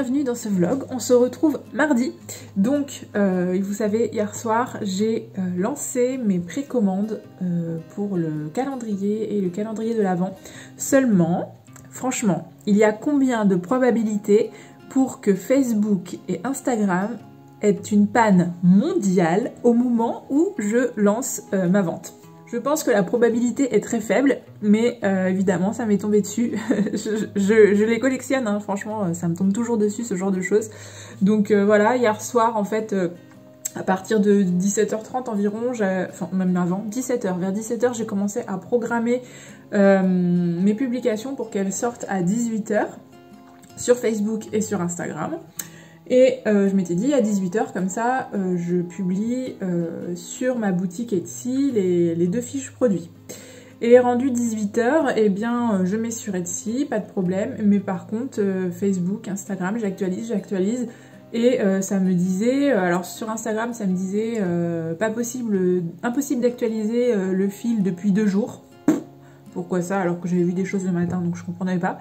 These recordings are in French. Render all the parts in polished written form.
bienvenue dans ce vlog. On se retrouve mardi. Donc, vous savez, hier soir, j'ai lancé mes précommandes pour le calendrier et le calendrier de l'Avent. Seulement, franchement, il y a combien de probabilités pour que Facebook et Instagram aient une panne mondiale au moment où je lance ma vente? Je pense que la probabilité est très faible, mais évidemment, ça m'est tombé dessus. je les collectionne, hein, franchement, ça me tombe toujours dessus, ce genre de choses. Donc voilà, hier soir, en fait, à partir de 17h30 environ, enfin même avant, 17h, vers 17h, j'ai commencé à programmer mes publications pour qu'elles sortent à 18h sur Facebook et sur Instagram. Et je m'étais dit à 18h comme ça, je publie sur ma boutique Etsy les deux fiches produits. Et rendu 18h, eh bien je mets sur Etsy, pas de problème, mais par contre Facebook, Instagram, j'actualise. Et ça me disait, alors sur Instagram ça me disait impossible d'actualiser le fil depuis 2 jours. Pourquoi ça? Alors que j'avais vu des choses le matin donc je comprenais pas.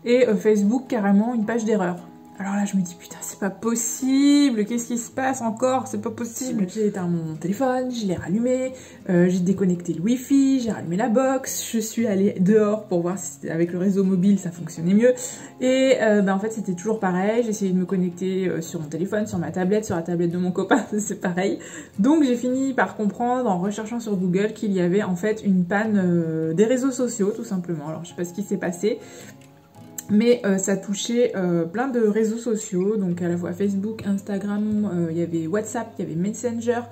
Et Facebook carrément une page d'erreur. Alors là, je me dis, putain, c'est pas possible, qu'est-ce qui se passe encore? C'est pas possible. J'ai éteint mon téléphone, je l'ai rallumé, j'ai déconnecté le wifi, j'ai rallumé la box, je suis allée dehors pour voir si avec le réseau mobile ça fonctionnait mieux. Et en fait, c'était toujours pareil, j'ai essayé de me connecter sur mon téléphone, sur ma tablette, sur la tablette de mon copain, c'est pareil. Donc j'ai fini par comprendre, en recherchant sur Google, qu'il y avait en fait une panne des réseaux sociaux, tout simplement. Alors je sais pas ce qui s'est passé. Mais ça touchait plein de réseaux sociaux, donc à la fois Facebook, Instagram, il y avait WhatsApp, il y avait Messenger,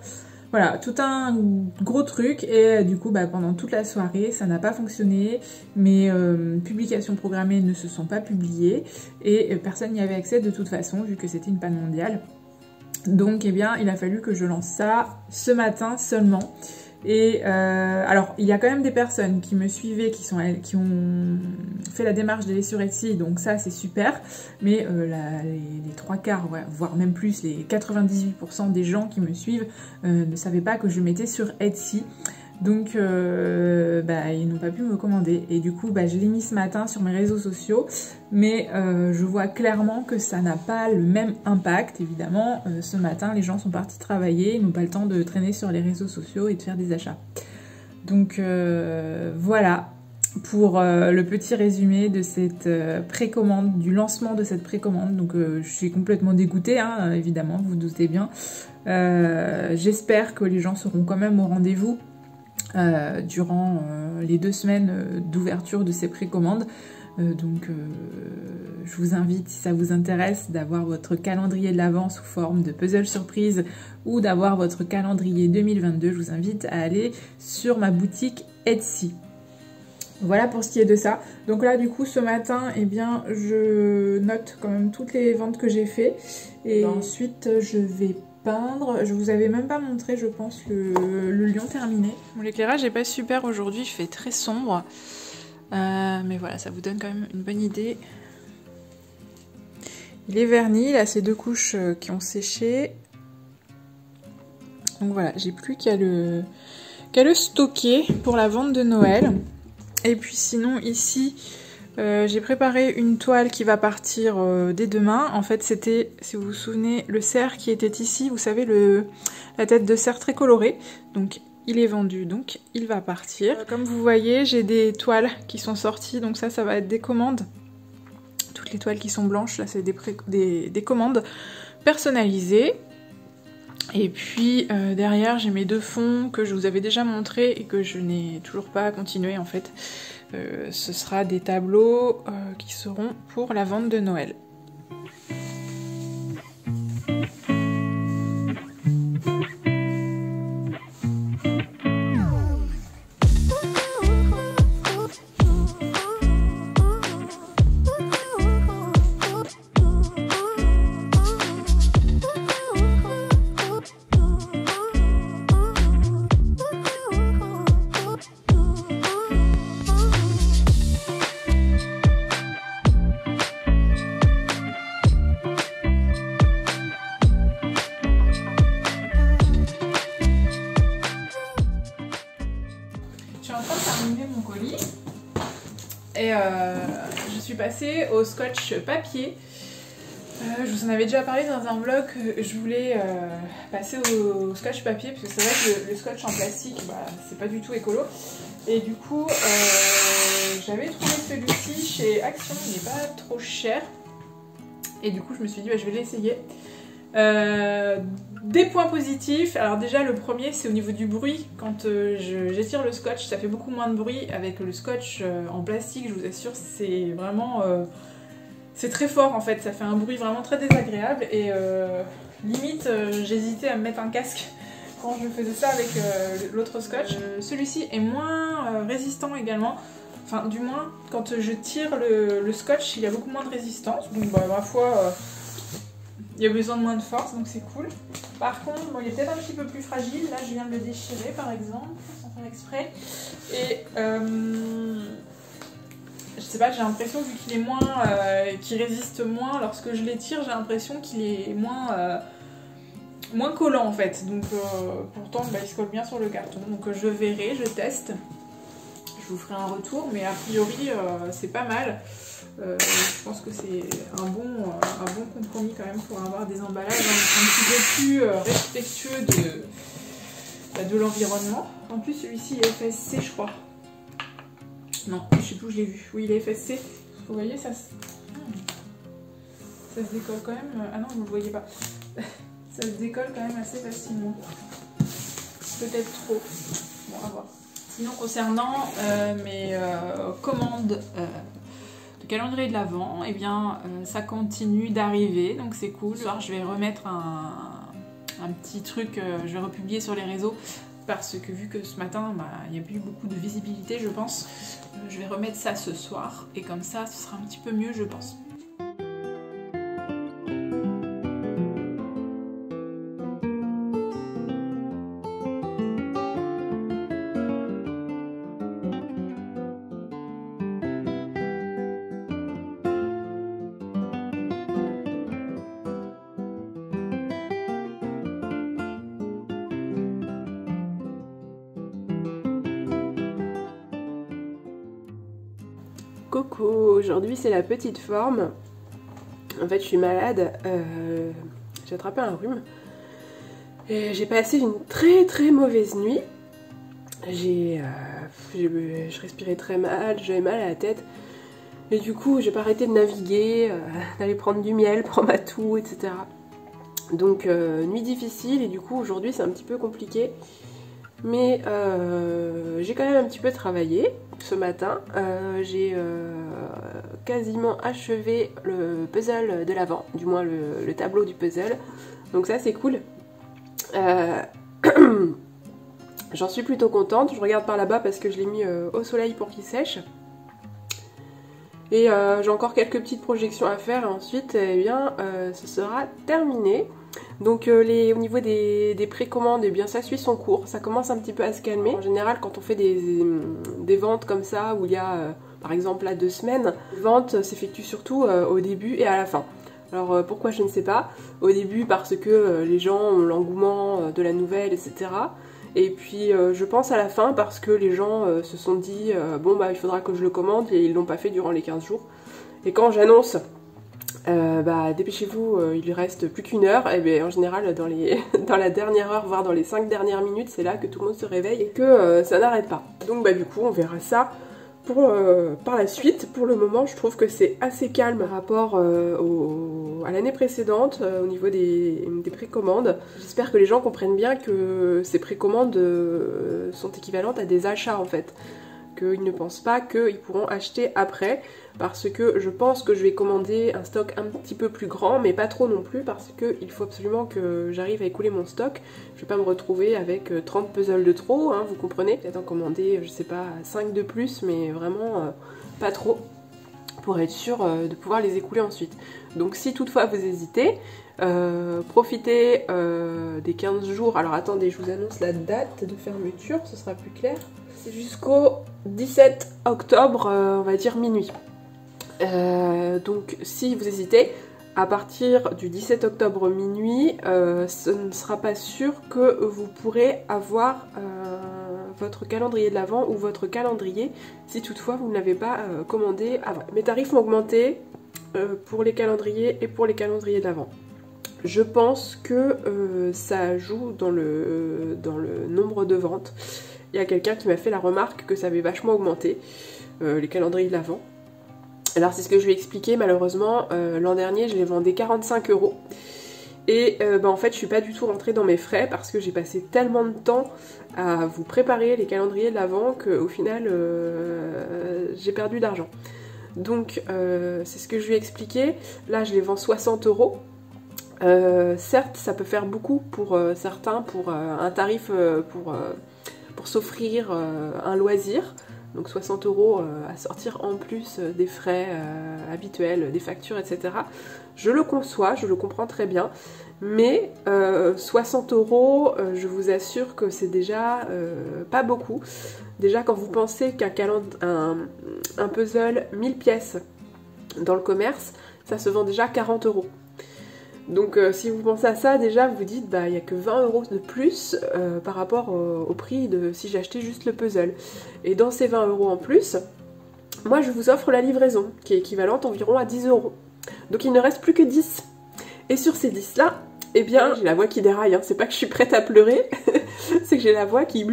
voilà, tout un gros truc. Et du coup, pendant toute la soirée, ça n'a pas fonctionné, mes publications programmées ne se sont pas publiées, et personne n'y avait accès de toute façon, vu que c'était une panne mondiale. Donc, eh bien, il a fallu que je lance ça ce matin seulement. Et alors, il y a quand même des personnes qui me suivaient, qui ont fait la démarche d'aller sur Etsy, donc ça c'est super, mais les 3/4, ouais, voire même plus, les 98% des gens qui me suivent ne savaient pas que je mettais sur Etsy. Donc ils n'ont pas pu me commander, et du coup je l'ai mis ce matin sur mes réseaux sociaux, mais je vois clairement que ça n'a pas le même impact. Évidemment, ce matin les gens sont partis travailler, ils n'ont pas le temps de traîner sur les réseaux sociaux et de faire des achats. Donc voilà pour le petit résumé de cette précommande, du lancement de cette précommande. Donc je suis complètement dégoûtée, hein, évidemment, vous vous doutez bien. J'espère que les gens seront quand même au rendez-vous durant les 2 semaines d'ouverture de ces précommandes. Je vous invite, si ça vous intéresse, d'avoir votre calendrier de l'Avent sous forme de puzzle surprise ou d'avoir votre calendrier 2022, je vous invite à aller sur ma boutique Etsy. Voilà pour ce qui est de ça. Donc là du coup ce matin, eh bien je note quand même toutes les ventes que j'ai fait, et ensuite je vais peindre. Je vous avais même pas montré, je pense, le lion terminé. Bon, l'éclairage n'est pas super aujourd'hui, il fait très sombre. Mais voilà, ça vous donne quand même une bonne idée. Il est verni, là c'est 2 couches qui ont séché. Donc voilà, j'ai plus qu'à le stocker pour la vente de Noël. Et puis sinon ici, j'ai préparé une toile qui va partir dès demain. En fait, c'était, si vous vous souvenez, le cerf qui était ici, vous savez, la tête de cerf très colorée. Donc, il est vendu, donc il va partir. Comme vous voyez, j'ai des toiles qui sont sorties, donc ça va être des commandes. Toutes les toiles qui sont blanches, là, c'est des commandes personnalisées. Et puis, derrière, j'ai mes 2 fonds que je vous avais déjà montrés et que je n'ai toujours pas continué, en fait. Ce sera des tableaux qui seront pour la vente de Noël. Et je suis passée au scotch papier Je vous en avais déjà parlé dans un vlog, je voulais passer au scotch papier parce que c'est vrai que le scotch en plastique bah, c'est pas du tout écolo et du coup j'avais trouvé celui-ci chez Action, il n'est pas trop cher et du coup je me suis dit bah, je vais l'essayer. Des points positifs, alors déjà le premier c'est au niveau du bruit, quand j'étire le scotch ça fait beaucoup moins de bruit. Avec le scotch en plastique je vous assure c'est vraiment... c'est très fort en fait, ça fait un bruit vraiment très désagréable et limite j'hésitais à me mettre un casque quand je faisais ça avec l'autre scotch. Celui-ci est moins résistant également, enfin du moins quand je tire le scotch il y a beaucoup moins de résistance, donc bah, ma foi il y a besoin de moins de force donc c'est cool. Par contre bon, il est peut-être un petit peu plus fragile, là je viens de le déchirer par exemple sans faire exprès et je sais pas, j'ai l'impression vu qu'il est moins, qu'il résiste moins lorsque je l'étire, j'ai l'impression qu'il est moins collant en fait. Donc pourtant bah, il se colle bien sur le carton. Donc je verrai, je teste, je vous ferai un retour, mais a priori c'est pas mal. Je pense que c'est un bon compromis quand même pour avoir des emballages un petit peu plus respectueux de l'environnement. En plus celui-ci est FSC je crois. Non, je sais plus où je l'ai vu. Oui, il est FSC. Vous voyez, ça se décolle quand même. Ah non, vous ne le voyez pas. Ça se décolle quand même assez facilement. Peut-être trop. Bon, à voir. Sinon, concernant mes commandes de calendrier de l'Avent, eh bien, ça continue d'arriver. Donc, c'est cool. Alors, je vais remettre un petit truc, je vais republier sur les réseaux. Parce que vu que ce matin, bah, il n'y a plus beaucoup de visibilité, je pense, je vais remettre ça ce soir. Et comme ça, ce sera un petit peu mieux, je pense. Coucou, aujourd'hui c'est la petite forme. En fait je suis malade, j'ai attrapé un rhume. J'ai passé une très mauvaise nuit. Je respirais très mal, j'avais mal à la tête. Et du coup j'ai pas arrêté de naviguer, d'aller prendre du miel pour ma toux, etc. Donc nuit difficile et du coup aujourd'hui c'est un petit peu compliqué. Mais j'ai quand même un petit peu travaillé ce matin. J'ai quasiment achevé le puzzle de l'Avent, du moins le tableau du puzzle. Donc ça c'est cool. J'en suis plutôt contente. Je regarde par là-bas parce que je l'ai mis au soleil pour qu'il sèche. Et j'ai encore quelques petites projections à faire et ensuite eh bien, ce sera terminé. Donc au niveau des précommandes, eh bien ça suit son cours, ça commence un petit peu à se calmer. En général quand on fait des ventes comme ça, où il y a par exemple là 2 semaines, les ventes s'effectuent surtout au début et à la fin. Alors pourquoi je ne sais pas, au début parce que les gens ont l'engouement de la nouvelle, etc. Et puis je pense à la fin parce que les gens se sont dit bon bah il faudra que je le commande et ils l'ont pas fait durant les 15 jours. Et quand j'annonce bah dépêchez-vous, il lui reste plus qu'1 heure, et bien en général dans la dernière heure, voire dans les 5 dernières minutes, c'est là que tout le monde se réveille et que ça n'arrête pas. Donc bah du coup on verra ça par la suite. Pour le moment je trouve que c'est assez calme par rapport à l'année précédente au niveau des précommandes. J'espère que les gens comprennent bien que ces précommandes sont équivalentes à des achats en fait. Qu'ils ne pensent pas qu'ils pourront acheter après, parce que je pense que je vais commander un stock un petit peu plus grand, mais pas trop non plus, parce qu'il faut absolument que j'arrive à écouler mon stock. Je vais pas me retrouver avec 30 puzzles de trop, hein, vous comprenez. Peut-être en commander, je sais pas, 5 de plus, mais vraiment pas trop, pour être sûr de pouvoir les écouler ensuite. Donc si toutefois vous hésitez, profitez des 15 jours. Alors attendez, je vous annonce la date de fermeture, ce sera plus clair. C'est jusqu'au 17 octobre, on va dire minuit. Donc si vous hésitez, à partir du 17 octobre minuit, ce ne sera pas sûr que vous pourrez avoir votre calendrier de l'Avent ou votre calendrier si toutefois vous ne l'avez pas commandé avant. Mes tarifs ont augmenté pour les calendriers et pour les calendriers d'avant. Je pense que ça joue dans le nombre de ventes. Il y a quelqu'un qui m'a fait la remarque que ça avait vachement augmenté, les calendriers de l'Avent. Alors c'est ce que je lui ai expliqué, malheureusement, l'an dernier je les vendais 45 €. Et en fait je suis pas du tout rentrée dans mes frais parce que j'ai passé tellement de temps à vous préparer les calendriers de l'Avent qu'au final j'ai perdu d'argent. Donc c'est ce que je lui ai expliqué. Là je les vends 60 €. Certes ça peut faire beaucoup pour certains, pour un tarif pour s'offrir un loisir. Donc 60 € à sortir en plus des frais habituels, des factures, etc. Je le conçois, je le comprends très bien. Mais 60 €, je vous assure que c'est déjà pas beaucoup. Déjà quand vous pensez qu'un puzzle 1000 pièces dans le commerce, ça se vend déjà 40 €. Donc si vous pensez à ça, déjà vous vous dites bah il n'y a que 20 € de plus par rapport au prix de si j'achetais juste le puzzle. Et dans ces 20 € en plus, moi je vous offre la livraison qui est équivalente environ à 10 €. Donc il ne reste plus que 10. Et sur ces 10 là, eh bien j'ai la voix qui déraille, hein. C'est pas que je suis prête à pleurer, c'est que j'ai la voix qui...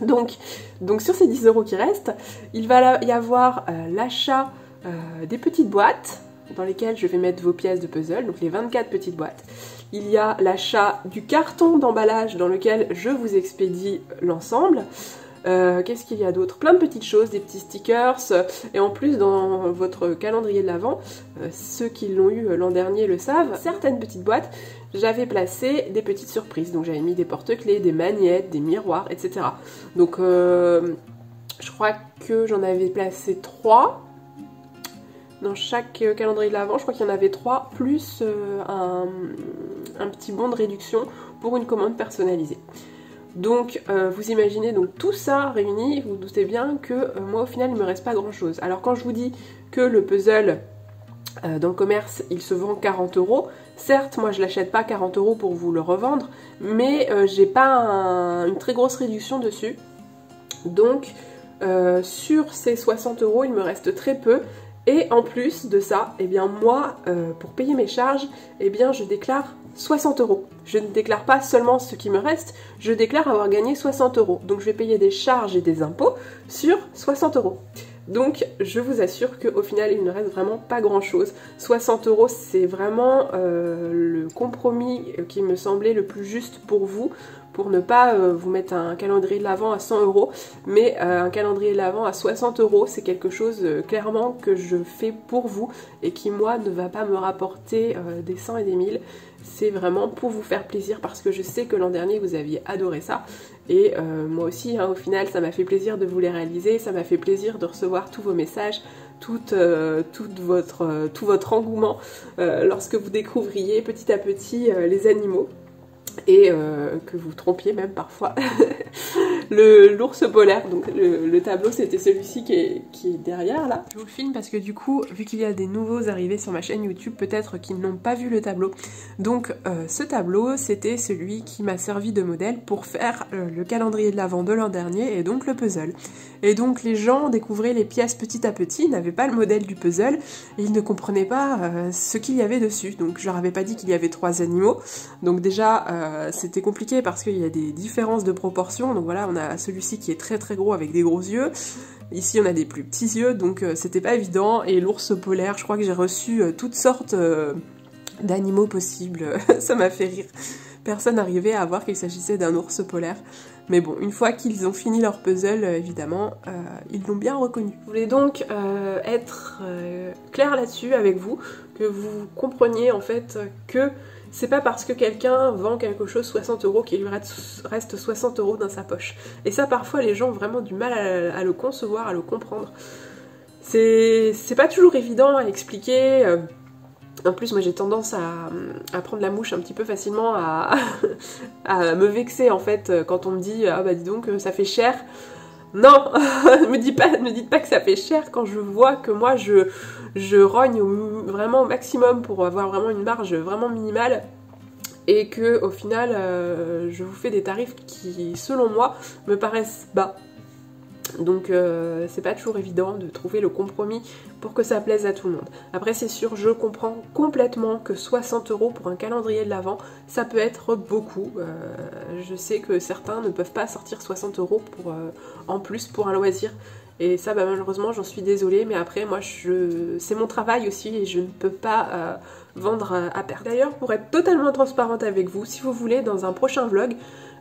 Donc sur ces 10 € qui restent, il va y avoir l'achat des petites boîtes dans lesquelles je vais mettre vos pièces de puzzle, donc les 24 petites boîtes. Il y a l'achat du carton d'emballage dans lequel je vous expédie l'ensemble. Qu'est-ce qu'il y a d'autre? Plein de petites choses, des petits stickers, et en plus dans votre calendrier de l'Avent, ceux qui l'ont eu l'an dernier le savent, certaines petites boîtes, j'avais placé des petites surprises. Donc j'avais mis des porte-clés, des magnettes, des miroirs, etc. Donc je crois que j'en avais placé 3. Dans chaque calendrier de l'Avent, je crois qu'il y en avait 3, plus un petit bon de réduction pour une commande personnalisée. Donc vous imaginez donc tout ça réuni, vous vous doutez bien que moi au final il ne me reste pas grand chose. Alors quand je vous dis que le puzzle dans le commerce il se vend 40 €, certes moi je l'achète pas 40 € pour vous le revendre, mais j'ai pas une très grosse réduction dessus. Donc sur ces 60 €, il me reste très peu. Et en plus de ça, eh bien moi, pour payer mes charges, eh bien je déclare 60 €. Je ne déclare pas seulement ce qui me reste, je déclare avoir gagné 60 €. Donc je vais payer des charges et des impôts sur 60 €. Donc je vous assure qu'au final il ne reste vraiment pas grand chose. 60 € c'est vraiment le compromis qui me semblait le plus juste pour vous, pour ne pas vous mettre un calendrier de l'Avent à 100 €, mais un calendrier de l'Avent à 60 €, c'est quelque chose clairement que je fais pour vous et qui moi ne va pas me rapporter des 100 et des 1000. C'est vraiment pour vous faire plaisir parce que je sais que l'an dernier vous aviez adoré ça. Et moi aussi, hein, au final, ça m'a fait plaisir de vous les réaliser, ça m'a fait plaisir de recevoir tous vos messages, tout votre engouement lorsque vous découvriez petit à petit les animaux. Et que vous trompiez même parfois l'ours polaire. Donc le tableau c'était celui-ci qui est derrière là. Je vous le filme parce que du coup vu qu'il y a des nouveaux arrivés sur ma chaîne YouTube, peut-être qu'ils n'ont pas vu le tableau. Donc ce tableau c'était celui qui m'a servi de modèle pour faire le calendrier de l'Avent de l'an dernier et donc le puzzle. Et donc les gens découvraient les pièces petit à petit, ils n'avaient pas le modèle du puzzle et ils ne comprenaient pas ce qu'il y avait dessus. Donc je leur avais pas dit qu'il y avait 3 animaux. Donc déjà c'était compliqué parce qu'il y a des différences de proportions. Donc voilà, on a celui-ci qui est très très gros avec des gros yeux. Ici on a des plus petits yeux, donc c'était pas évident. Et l'ours polaire, je crois que j'ai reçu toutes sortes d'animaux possibles. Ça m'a fait rire. Personne n'arrivait à voir qu'il s'agissait d'un ours polaire. Mais bon, une fois qu'ils ont fini leur puzzle, évidemment, ils l'ont bien reconnu. Je voulais donc être claire là-dessus avec vous, que vous compreniez en fait que c'est pas parce que quelqu'un vend quelque chose 60 € qu'il lui reste 60 € dans sa poche. Et ça, parfois, les gens ont vraiment du mal à le concevoir, à le comprendre. C'est pas toujours évident à expliquer. En plus, moi j'ai tendance à prendre la mouche un petit peu facilement, à me vexer en fait quand on me dit « Ah bah dis donc, ça fait cher ». Non, ne dites pas que ça fait cher quand je vois que moi je rogne vraiment au maximum pour avoir vraiment une marge vraiment minimale et que au final je vous fais des tarifs qui selon moi me paraissent bas. Donc c'est pas toujours évident de trouver le compromis pour que ça plaise à tout le monde. Après c'est sûr, je comprends complètement que 60 € pour un calendrier de l'Avent, ça peut être beaucoup. Je sais que certains ne peuvent pas sortir 60 € en plus pour un loisir. Et ça malheureusement j'en suis désolée, mais après moi c'est mon travail aussi et je ne peux pas vendre à perte. D'ailleurs, pour être totalement transparente avec vous, si vous voulez, dans un prochain vlog,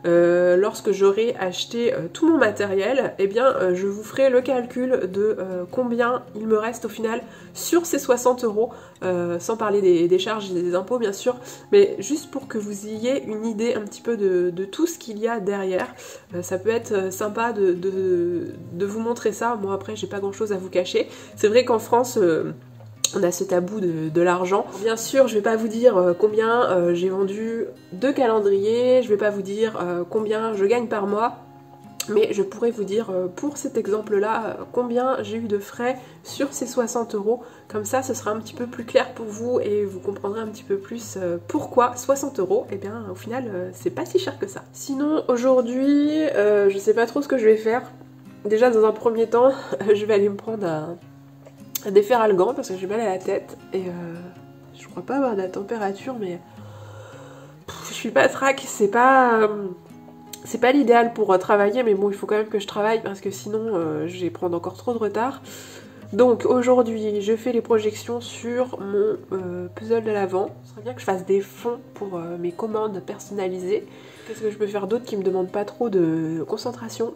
lorsque j'aurai acheté tout mon matériel, eh bien je vous ferai le calcul de combien il me reste au final sur ces 60 €, sans parler des charges et des impôts bien sûr, mais juste pour que vous ayez une idée un petit peu de tout ce qu'il y a derrière. Ça peut être sympa de vous montrer ça. Moi après j'ai pas grand chose à vous cacher. C'est vrai qu'en France on a ce tabou de l'argent. Bien sûr, je vais pas vous dire combien j'ai vendu de calendriers, je vais pas vous dire combien je gagne par mois, mais je pourrais vous dire pour cet exemple-là combien j'ai eu de frais sur ces 60 €. Comme ça, ce sera un petit peu plus clair pour vous et vous comprendrez un petit peu plus pourquoi 60 €. Et bien, au final, c'est pas si cher que ça. Sinon, aujourd'hui, je sais pas trop ce que je vais faire. Déjà, dans un premier temps, je vais aller me prendre un déferalgan parce que j'ai mal à la tête et je crois pas avoir de la température, mais je suis pas trac, c'est pas l'idéal pour travailler, mais bon il faut quand même que je travaille parce que sinon je vais prendre encore trop de retard. Donc aujourd'hui je fais les projections sur mon puzzle de l'Avent. Ce serait bien que je fasse des fonds pour mes commandes personnalisées. Qu'est-ce que je peux faire d'autre qui me demande pas trop de concentration?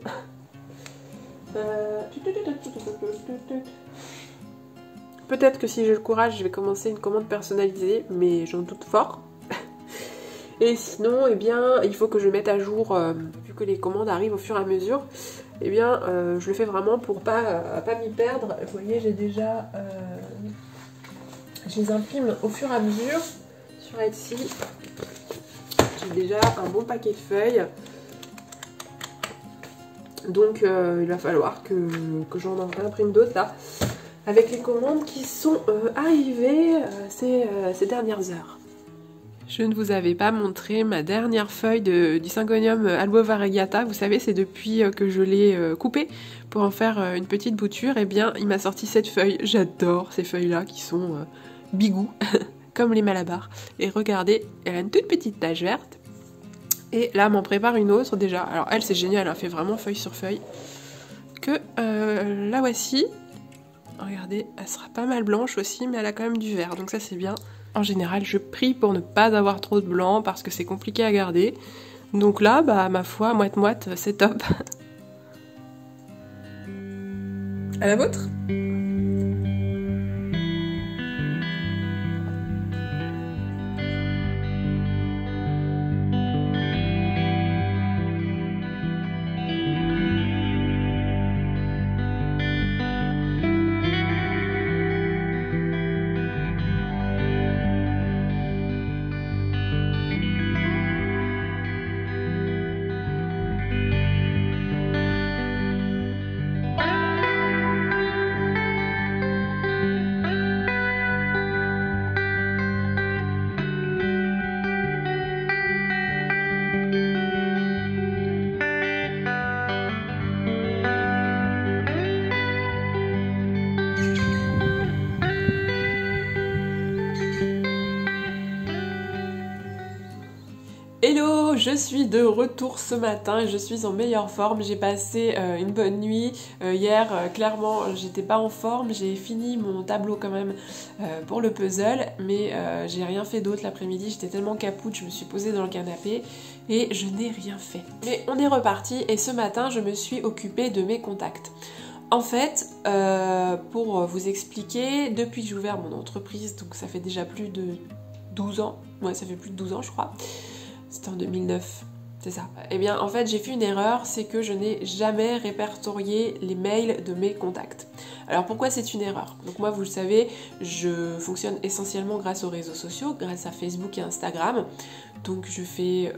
Peut-être que si j'ai le courage, je vais commencer une commande personnalisée, mais j'en doute fort. Et sinon, eh bien, il faut que je mette à jour, vu que les commandes arrivent au fur et à mesure, eh bien, je le fais vraiment pour pas m'y perdre. Vous voyez, j'ai déjà... je les imprime au fur et à mesure sur Etsy. J'ai déjà un bon paquet de feuilles. Donc, il va falloir que j'en réimprime d'autres, là. Avec les commandes qui sont arrivées ces dernières heures. Je ne vous avais pas montré ma dernière feuille du Syngonium Albo Variegata. Vous savez, c'est depuis que je l'ai coupée pour en faire une petite bouture. Et bien, il m'a sorti cette feuille. J'adore ces feuilles-là qui sont bigou, comme les Malabar. Et regardez, elle a une toute petite tache verte. Et là, m'en prépare une autre déjà. Alors elle, c'est génial, elle fait vraiment feuille sur feuille. Que la voici. Regardez, elle sera pas mal blanche aussi, mais elle a quand même du vert, donc ça c'est bien. En général, je prie pour ne pas avoir trop de blanc, parce que c'est compliqué à garder. Donc là, bah ma foi, moite-moite, c'est top. À la vôtre ? Hello, je suis de retour ce matin et je suis en meilleure forme. J'ai passé une bonne nuit. Hier, clairement, j'étais pas en forme. J'ai fini mon tableau quand même pour le puzzle, mais j'ai rien fait d'autre l'après-midi. J'étais tellement capoute, je me suis posée dans le canapé et je n'ai rien fait. Mais on est reparti et ce matin, je me suis occupée de mes contacts. En fait, pour vous expliquer, depuis que j'ai ouvert mon entreprise, donc ça fait déjà plus de 12 ans, ouais ça fait plus de 12 ans je crois, c'était en 2009, c'est ça. Eh bien en fait j'ai fait une erreur, c'est que je n'ai jamais répertorié les mails de mes contacts. Alors pourquoi c'est une erreur? Donc moi vous le savez, je fonctionne essentiellement grâce aux réseaux sociaux, grâce à Facebook et Instagram. Donc je fais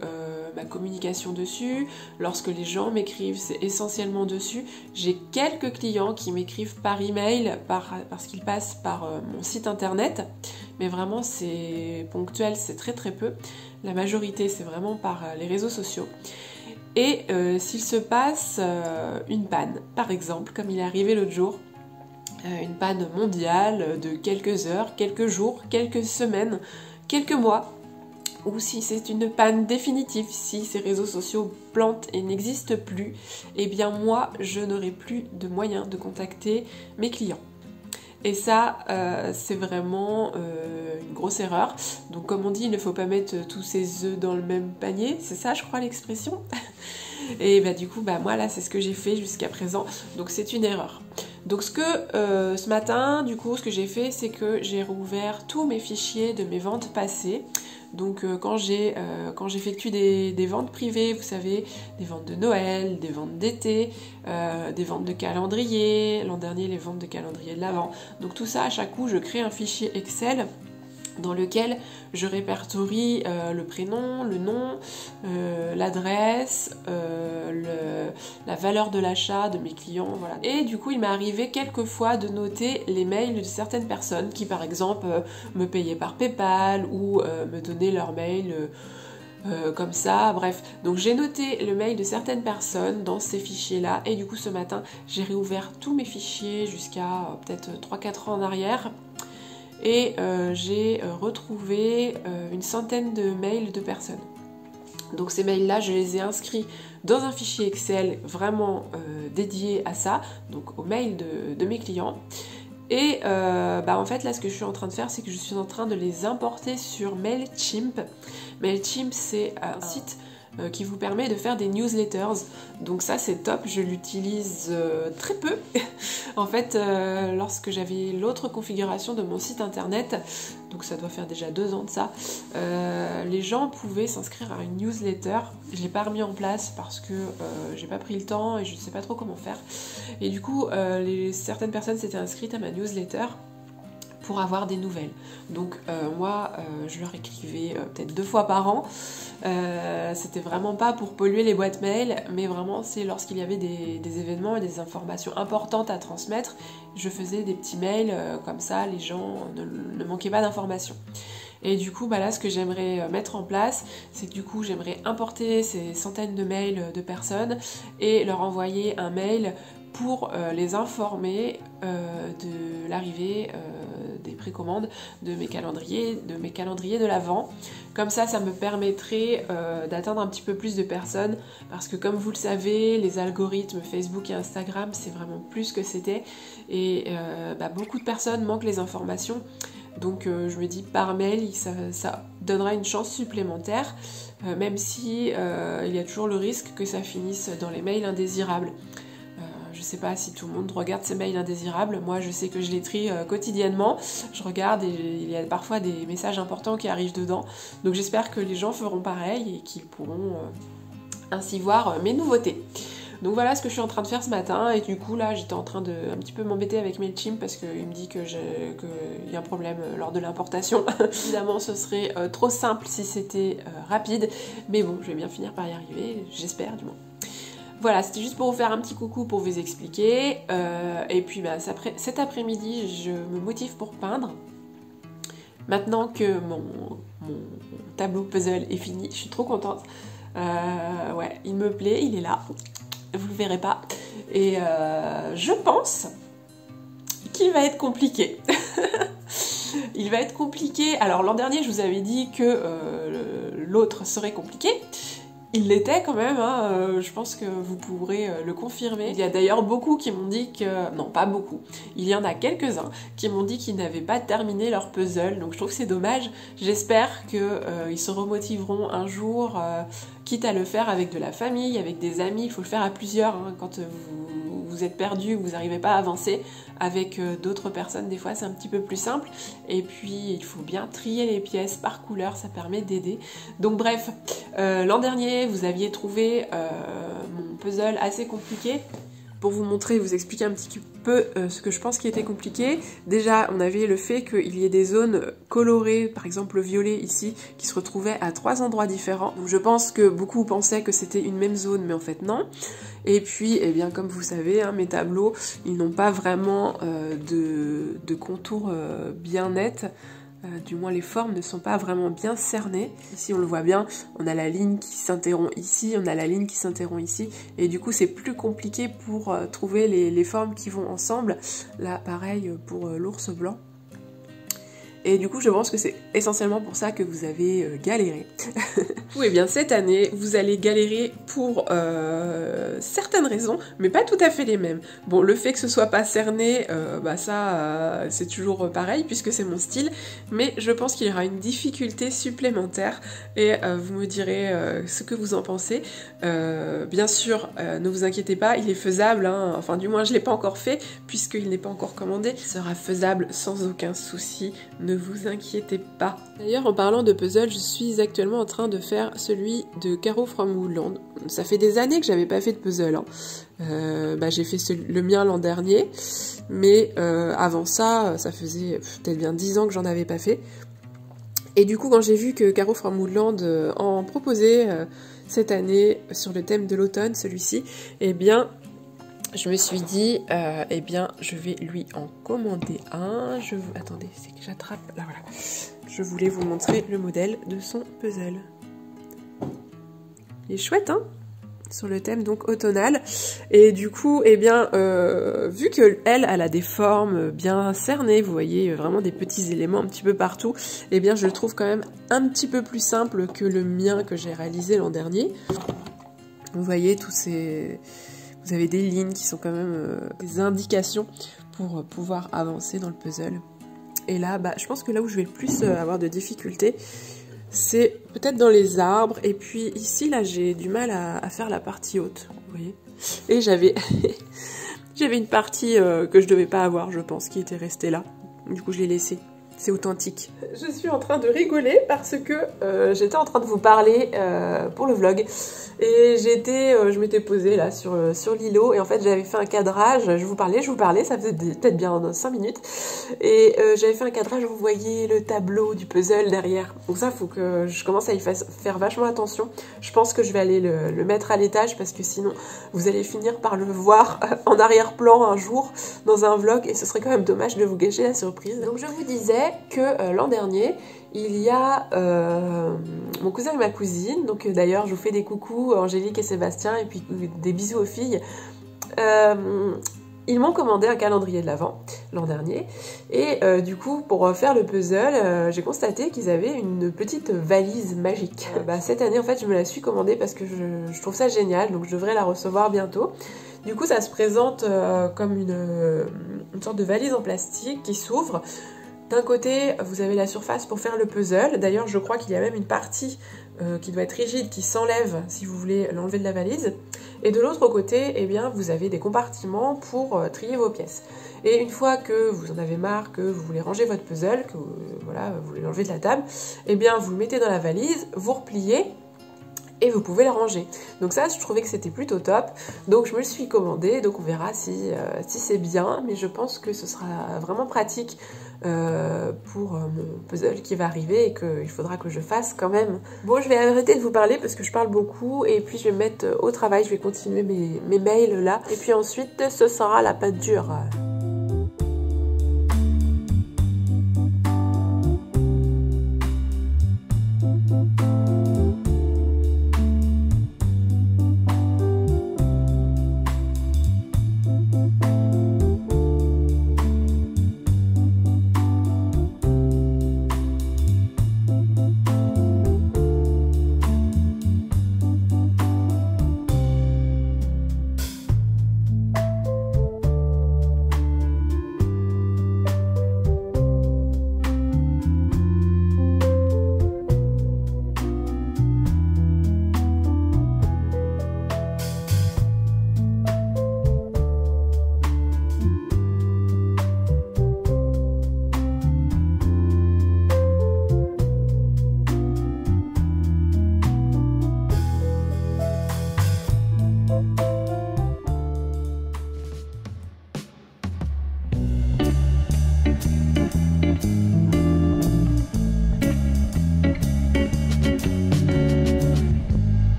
ma communication dessus, lorsque les gens m'écrivent c'est essentiellement dessus. J'ai quelques clients qui m'écrivent par email parce qu'ils passent par mon site internet, mais vraiment c'est ponctuel, c'est très très peu. La majorité c'est vraiment par les réseaux sociaux. Et s'il se passe une panne, par exemple, comme il est arrivé l'autre jour, une panne mondiale de quelques heures, quelques jours, quelques semaines, quelques mois, ou si c'est une panne définitive, si ces réseaux sociaux plantent et n'existent plus, eh bien moi, je n'aurai plus de moyens de contacter mes clients. Et ça, c'est vraiment une grosse erreur. Donc comme on dit, il ne faut pas mettre tous ses œufs dans le même panier, c'est ça je crois l'expression. Et bah du coup, bah moi là, c'est ce que j'ai fait jusqu'à présent, donc c'est une erreur. Donc ce matin, du coup, ce que j'ai fait, c'est que j'ai rouvert tous mes fichiers de mes ventes passées. Donc quand j'effectue des ventes privées, vous savez, des ventes de Noël, des ventes d'été, des ventes de calendrier, l'an dernier les ventes de calendrier de l'Avent. Donc tout ça, à chaque coup, je crée un fichier Excel dans lequel je répertorie le prénom, le nom, l'adresse, la valeur de l'achat de mes clients, voilà. Et du coup, il m'est arrivé quelques fois de noter les mails de certaines personnes qui, par exemple, me payaient par PayPal ou me donnaient leur mail comme ça, bref. Donc j'ai noté le mail de certaines personnes dans ces fichiers-là et du coup, ce matin, j'ai réouvert tous mes fichiers jusqu'à peut-être 3-4 ans en arrière. Et j'ai retrouvé une centaine de mails de personnes. Donc ces mails-là, je les ai inscrits dans un fichier Excel vraiment dédié à ça, donc aux mails de mes clients. Et en fait, là, ce que je suis en train de faire, c'est que je suis en train de les importer sur Mailchimp. Mailchimp, c'est un site qui vous permet de faire des newsletters. Donc ça, c'est top, je l'utilise très peu. En fait, lorsque j'avais l'autre configuration de mon site internet, donc ça doit faire déjà 2 ans de ça, les gens pouvaient s'inscrire à une newsletter. Je l'ai pas remis en place parce que j'ai pas pris le temps et je ne sais pas trop comment faire. Et du coup, certaines personnes s'étaient inscrites à ma newsletter pour avoir des nouvelles. Donc moi, je leur écrivais peut-être 2 fois par an. C'était vraiment pas pour polluer les boîtes mail, mais vraiment c'est lorsqu'il y avait des événements et des informations importantes à transmettre, je faisais des petits mails comme ça, les gens ne manquaient pas d'informations. Et du coup, là, ce que j'aimerais mettre en place, c'est que du coup, j'aimerais importer ces centaines de mails de personnes et leur envoyer un mail pour les informer de l'arrivée des précommandes de mes calendriers de l'Avent. Comme ça me permettrait d'atteindre un petit peu plus de personnes parce que comme vous le savez, les algorithmes Facebook et Instagram, c'est vraiment plus que c'était et beaucoup de personnes manquent les informations. Donc je me dis par mail, ça donnera une chance supplémentaire, même si il y a toujours le risque que ça finisse dans les mails indésirables. Je sais pas si tout le monde regarde ces mails indésirables, moi je sais que je les trie quotidiennement, je regarde et il y a parfois des messages importants qui arrivent dedans, donc j'espère que les gens feront pareil et qu'ils pourront ainsi voir mes nouveautés. Donc voilà ce que je suis en train de faire ce matin et du coup là j'étais en train de un petit peu m'embêter avec Mailchimp parce qu'il me dit qu'il y a un problème lors de l'importation. Évidemment ce serait trop simple si c'était rapide, mais bon je vais bien finir par y arriver, j'espère du moins. Voilà, c'était juste pour vous faire un petit coucou pour vous expliquer. Et puis cet après-midi, je me motive pour peindre. Maintenant que mon tableau puzzle est fini, je suis trop contente. Ouais, il me plaît, il est là. Vous le verrez pas. Et je pense qu'il va être compliqué. Il va être compliqué. Alors l'an dernier, je vous avais dit que l'autre serait compliqué. Il l'était quand même, hein, je pense que vous pourrez le confirmer. Il y a d'ailleurs beaucoup qui m'ont dit que... Non, pas beaucoup. Il y en a quelques-uns qui m'ont dit qu'ils n'avaient pas terminé leur puzzle, donc je trouve que c'est dommage. J'espère qu'ils se remotiveront un jour, quitte à le faire avec de la famille, avec des amis. Il faut le faire à plusieurs, hein, quand vous êtes perdu, vous n'arrivez pas à avancer. Avec d'autres personnes, des fois c'est un petit peu plus simple. Et puis il faut bien trier les pièces par couleur, ça permet d'aider. Donc bref, l'an dernier vous aviez trouvé mon puzzle assez compliqué. Pour vous montrer, vous expliquer un petit peu ce que je pense qui était compliqué. Déjà, on avait le fait qu'il y ait des zones colorées, par exemple le violet ici, qui se retrouvaient à 3 endroits différents. Donc je pense que beaucoup pensaient que c'était une même zone, mais en fait non. Et puis, eh bien, comme vous savez, hein, mes tableaux, ils n'ont pas vraiment de contours bien nets. Du moins les formes ne sont pas vraiment bien cernées. Ici on le voit bien, on a la ligne qui s'interrompt ici, on a la ligne qui s'interrompt ici, et du coup c'est plus compliqué pour trouver les formes qui vont ensemble. Là pareil pour l'ours blanc. Et du coup, je pense que c'est essentiellement pour ça que vous avez galéré. Oui, bien cette année, vous allez galérer pour certaines raisons, mais pas tout à fait les mêmes. Bon, le fait que ce soit pas cerné, c'est toujours pareil, puisque c'est mon style, mais je pense qu'il y aura une difficulté supplémentaire, et vous me direz ce que vous en pensez. Bien sûr, ne vous inquiétez pas, il est faisable, hein. Enfin du moins je l'ai pas encore fait, puisqu'il n'est pas encore commandé. Il sera faisable sans aucun souci. Ne vous inquiétez pas. D'ailleurs, en parlant de puzzle, je suis actuellement en train de faire celui de Caro from Woodland. Ça fait des années que j'avais pas fait de puzzle. Hein. J'ai fait le mien l'an dernier, mais avant ça, ça faisait peut-être bien 10 ans que j'en avais pas fait. Et du coup, quand j'ai vu que Caro from Woodland en proposait cette année sur le thème de l'automne, celui-ci, eh bien, je me suis dit, je vais lui en commander un. Attendez, c'est que j'attrape. Là, voilà. Je voulais vous montrer le modèle de son puzzle. Il est chouette, hein? Sur le thème donc automnal. Et du coup, vu que elle a des formes bien cernées, vous voyez vraiment des petits éléments un petit peu partout, eh bien, je le trouve quand même un petit peu plus simple que le mien que j'ai réalisé l'an dernier. Vous voyez tous ces... Vous avez des lignes qui sont quand même des indications pour pouvoir avancer dans le puzzle. Et là, je pense que là où je vais le plus avoir de difficultés, c'est peut-être dans les arbres. Et puis ici, là, j'ai du mal à faire la partie haute, vous voyez. Et j'avais une partie que je devais pas avoir, je pense, qui était restée là. Du coup, je l'ai laissée. C'est authentique. Je suis en train de rigoler parce que j'étais en train de vous parler pour le vlog. Et je m'étais posée là sur l'îlot et en fait j'avais fait un cadrage, je vous parlais, ça faisait peut-être bien 5 minutes. Et j'avais fait un cadrage où vous voyez le tableau du puzzle derrière. Donc ça, faut que je commence à y faire vachement attention. Je pense que je vais aller le mettre à l'étage parce que sinon vous allez finir par le voir en arrière-plan un jour dans un vlog et ce serait quand même dommage de vous gâcher la surprise. Donc je vous disais que l'an dernier, il y a mon cousin et ma cousine, donc d'ailleurs je vous fais des coucous Angélique et Sébastien et puis des bisous aux filles. Ils m'ont commandé un calendrier de l'Avent l'an dernier et du coup pour faire le puzzle j'ai constaté qu'ils avaient une petite valise magique. Cette année en fait je me la suis commandée parce que je trouve ça génial, donc je devrais la recevoir bientôt. Du coup ça se présente comme une sorte de valise en plastique qui s'ouvre. D'un côté, vous avez la surface pour faire le puzzle. D'ailleurs, je crois qu'il y a même une partie qui doit être rigide, qui s'enlève si vous voulez l'enlever de la valise. Et de l'autre côté, eh bien, vous avez des compartiments pour trier vos pièces. Et une fois que vous en avez marre, que vous voulez ranger votre puzzle, que vous voulez l'enlever de la table, eh bien, vous le mettez dans la valise, vous repliez, et vous pouvez le ranger. Donc ça, je trouvais que c'était plutôt top. Donc je me le suis commandé, donc on verra si c'est bien, mais je pense que ce sera vraiment pratique pour mon puzzle qui va arriver et qu'il faudra que je fasse quand même. Bon, je vais arrêter de vous parler parce que je parle beaucoup et puis je vais me mettre au travail, je vais continuer mes mails là. Et puis ensuite, ce sera la peinture.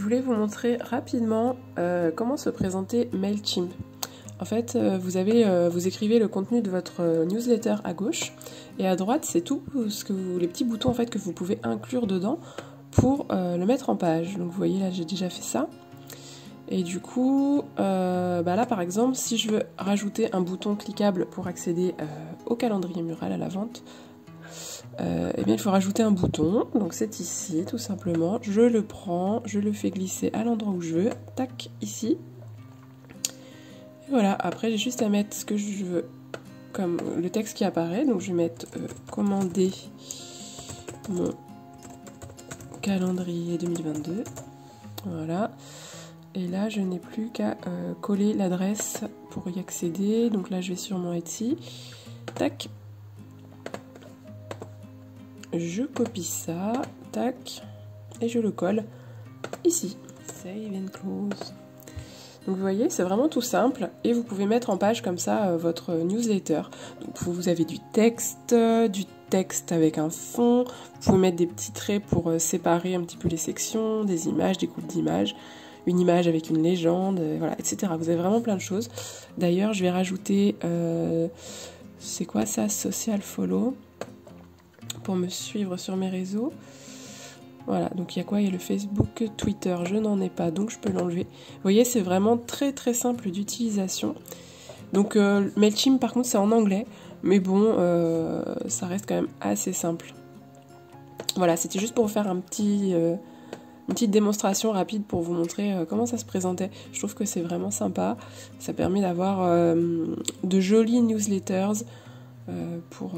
voulais vous montrer rapidement comment se présenter MailChimp. En fait, vous écrivez le contenu de votre newsletter à gauche et à droite, c'est tout les petits boutons en fait que vous pouvez inclure dedans pour le mettre en page. Donc vous voyez là, j'ai déjà fait ça. Et du coup, là par exemple, si je veux rajouter un bouton cliquable pour accéder au calendrier mural à la vente, eh bien il faut rajouter un bouton. Donc c'est ici tout simplement. Je le prends, je le fais glisser à l'endroit où je veux. Tac, ici. Et voilà, après j'ai juste à mettre ce que je veux comme le texte qui apparaît. Donc je vais mettre commander mon calendrier 2022. Voilà. Et là je n'ai plus qu'à coller l'adresse pour y accéder. Donc là je vais sur mon Etsy. Tac. Je copie ça. Tac. Et je le colle ici. Save and close. Donc vous voyez, c'est vraiment tout simple et vous pouvez mettre en page comme ça votre newsletter. Donc vous avez du texte avec un fond, vous pouvez mettre des petits traits pour séparer un petit peu les sections, des images, des coupes d'images, une image avec une légende, voilà, etc. Vous avez vraiment plein de choses. D'ailleurs, je vais rajouter, c'est quoi ça, Social Follow, pour me suivre sur mes réseaux. Voilà, donc il y a quoi? Il y a le Facebook, Twitter, je n'en ai pas, donc je peux l'enlever. Vous voyez, c'est vraiment très très simple d'utilisation. Donc MailChimp, par contre, c'est en anglais, mais bon, ça reste quand même assez simple. Voilà, c'était juste pour vous faire une petite démonstration rapide pour vous montrer comment ça se présentait. Je trouve que c'est vraiment sympa. Ça permet d'avoir de jolis newsletters pour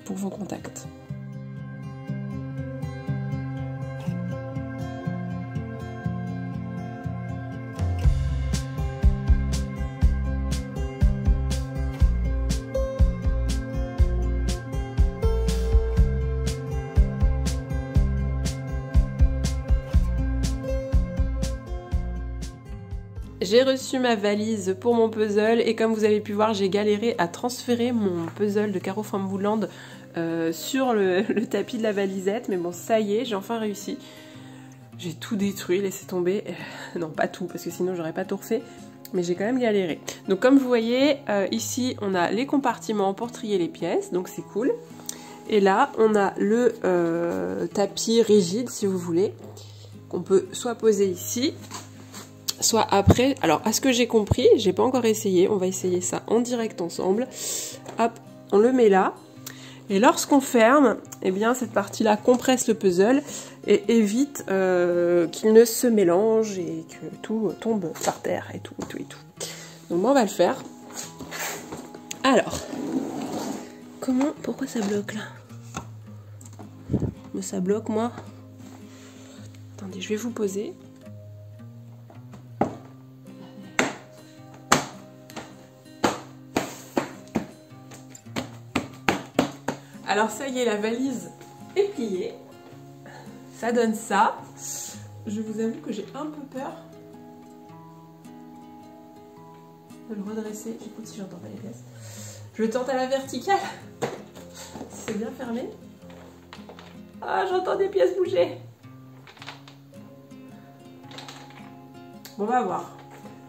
vos contacts. J'ai reçu ma valise pour mon puzzle et comme vous avez pu voir, j'ai galéré à transférer mon puzzle de Caro Fambouland sur le tapis de la valisette. Mais bon, ça y est, j'ai enfin réussi. J'ai tout détruit, laissé tomber. Non, pas tout, parce que sinon j'aurais pas tout refait. Mais j'ai quand même galéré. Donc comme vous voyez, ici on a les compartiments pour trier les pièces, donc c'est cool. Et là, on a le tapis rigide, si vous voulez, qu'on peut soit poser ici, soit après. Alors à ce que j'ai compris, j'ai pas encore essayé, on va essayer ça en direct ensemble. Hop, on le met là. Et lorsqu'on ferme, eh bien cette partie-là compresse le puzzle et évite qu'il ne se mélange et que tout tombe par terre et tout. Donc moi on va le faire. Alors, pourquoi ça bloque là? Mais ça bloque moi. Attendez, je vais vous poser. Alors ça y est, la valise est pliée. Ça donne ça. Je vous avoue que j'ai un peu peur de le redresser. J'écoute si j'entends pas les pièces. Je le tente à la verticale. C'est bien fermé. Ah, j'entends des pièces bouger. Bon, on va voir.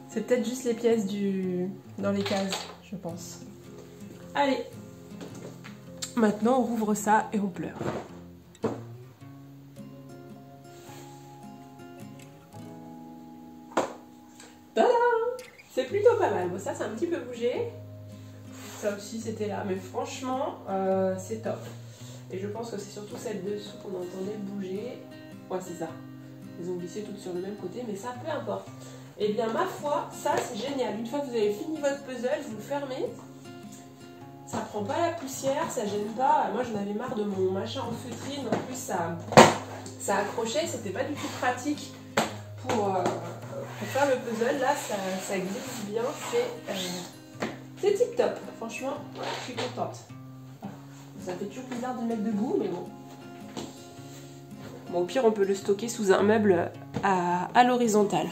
C'est peut-être juste les pièces dans les cases, je pense. Allez. Maintenant, on rouvre ça et on pleure. Tadam! C'est plutôt pas mal. Bon, ça, c'est un petit peu bougé. Ça aussi, c'était là. Mais franchement, c'est top. Et je pense que c'est surtout celle dessous qu'on entendait bouger. Ouais, c'est ça. Elles ont glissé toutes sur le même côté, mais ça, peu importe. Eh bien, ma foi, ça, c'est génial. Une fois que vous avez fini votre puzzle, vous le fermez. Ça prend pas la poussière, ça gêne pas. Moi j'en avais marre de mon machin en feutrine. En plus ça accrochait, c'était pas du tout pratique pour faire le puzzle. Là ça glisse bien, c'est tip top. Franchement, ouais, je suis contente. Ça fait toujours bizarre de le mettre debout, mais bon. Bon, au pire on peut le stocker sous un meuble à l'horizontale.